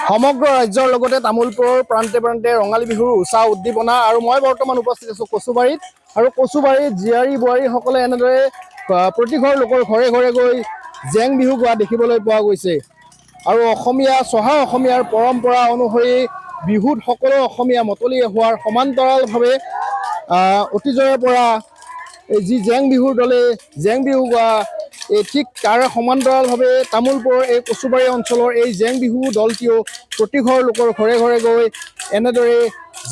সমগ্ৰ ৰাজ্যৰ লগতে তামোলপুৰৰ প্ৰান্তে প্ৰান্তে ৰঙালী বিহুৰ উৎসাহ উদ্দীপনা আৰু মই বৰ্তমান উপস্থিত আছোঁ কচুবাৰীত আৰু কচুবাৰীত জীয়াৰী বোৱাৰীসকলে এনেদৰে প্ৰতিঘৰ লোকৰ ঘৰে ঘৰে গৈ জেং বিহু গোৱা দেখিবলৈ পোৱা গৈছে আৰু অসমীয়া চহা অসমীয়াৰ পৰম্পৰা অনুসৰি বিহুত সকলো অসমীয়া মতলি হোৱাৰ সমান্তৰালভাৱে অতীজৰে পৰা যি জেং বিহুৰ দলে জেং বিহু গোৱা ঠিক তাৰে সমান্তৰালভাৱে তামোলপুৰৰ এই কচুবাৰী অঞ্চলৰ এই জেং বিহু দলটিও প্ৰতিঘৰ লোকৰ ঘৰে ঘৰে গৈ এনেদৰে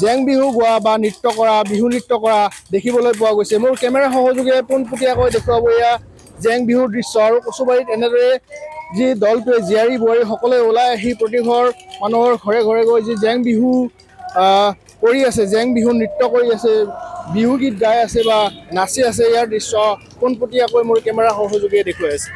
জেং বিহু গোৱা বা নৃত্য কৰা বিহু নৃত্য কৰা দেখিবলৈ পোৱা গৈছে। মোৰ কেমেৰা সহযোগে পোনপটীয়াকৈ দেখুৱাব এয়া জেং বিহুৰ দৃশ্য আৰু কচুবাৰীত এনেদৰে যি দলটোৱে জীয়াৰী বোৱাৰীসকলে ওলাই আহি প্ৰতিঘৰ মানুহৰ ঘৰে ঘৰে গৈ যি জেং বিহু কৰি আছে, জেং বিহু নৃত্য কৰি আছে, বিহু গীত গাই আছে বা নাচি আছে, ইয়াৰ দৃশ্য পোনপটীয়াকৈ মোৰ কেমেৰা সহযোগীয়ে দেখুৱাই আছে।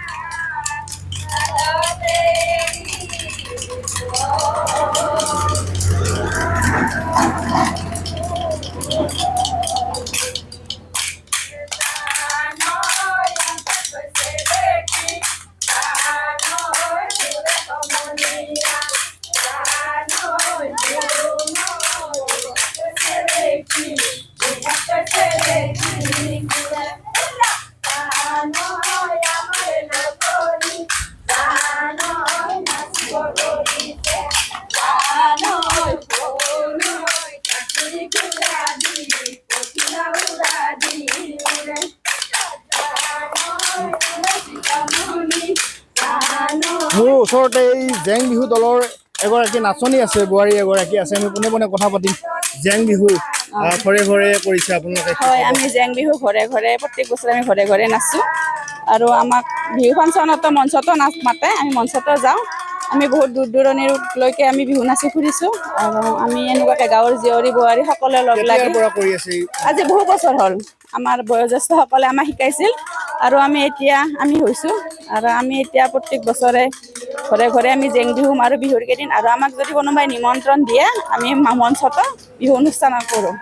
মোৰ ওচৰতে এই জেং বিহু দলৰ এগৰাকী নাচনী আছে, বোৱাৰী এগৰাকী আছে, আমি পোনে পোনে কথা পাতিম। জেং বিহু ঘৰে ঘৰে কৰিছে আপোনালোকে? হয়, আমি জেং বিহু ঘৰে ঘৰে প্ৰত্যেক বছৰে আমি ঘৰে ঘৰে নাচোঁ আৰু আমাক বিহু ফাংচনতো মঞ্চতো নাচ মাতে, আমি মঞ্চতো যাওঁ। আমি বহুত দূৰ দূৰণিলৈকে আমি বিহু নাচি ফুৰিছোঁ আৰু আমি এনেকুৱাকৈ গাঁৱৰ জীয়ৰী বোৱাৰী সকলোৱে লগ লাগি আজি বহু বছৰ হ'ল। আমাৰ বয়োজ্যেষ্ঠসকলে আমাক শিকাইছিল আৰু আমি হৈছোঁ আৰু আমি এতিয়া প্ৰত্যেক বছৰে ঘৰে ঘৰে আমি জেং বিহু মাৰো বিহুৰ কেইদিন আৰু আমাক যদি কোনোবাই নিমন্ত্ৰণ দিয়ে আমি মঞ্চতো বিহু অনুষ্ঠান কৰোঁ।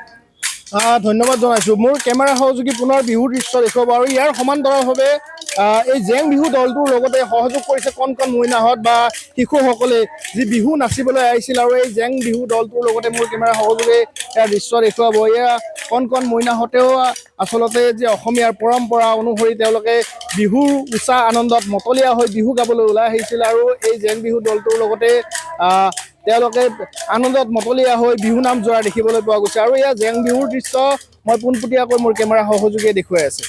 ধন্যবাদ জনাইছোঁ। মোৰ কেমেৰা সহযোগী পুনৰ বিহুৰ দৃশ্য দেখুৱাব আৰু ইয়াৰ সমান্তৰালভাৱে এই জেং বিহু দলটোৰ লগতে সহযোগ কৰিছে কণ কণ মইনাহঁত বা শিশুসকলে যি বিহু নাচিবলৈ আহিছিল আৰু এই জেং বিহু দলটোৰ লগতে মোৰ কেমেৰা সহযোগে ইয়াৰ দৃশ্য দেখুৱাব। এয়া কণ কণ মইনাহঁতেও আচলতে যে অসমীয়াৰ পৰম্পৰা অনুসৰি তেওঁলোকে বিহুৰ উৎসাহ আনন্দত মতলীয়া হৈ বিহু গাবলৈ ওলাই আহিছিল আৰু এই জেং বিহু দলটোৰ লগতে তেওঁলোকে আনন্দত মতলীয়া হৈ বিহু নাম যোৰা দেখিবলৈ পোৱা গৈছে আৰু এয়া জেং বিহুৰ দৃশ্য মই পোনপটীয়াকৈ মোৰ কেমেৰা সহযোগীয়ে দেখুৱাই আছে।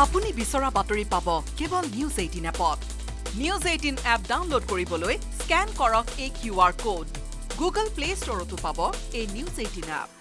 আপুনি বিচৰা বাতৰি পাব কেৱল নিউজ 18 এপত। নিউজ 18 এপ ডাউনলোড কৰিবলৈ স্কেন কৰক এই QR কোড। গুগল প্লে ষ্টৰতো পাব এই নিউজ 18 এপ।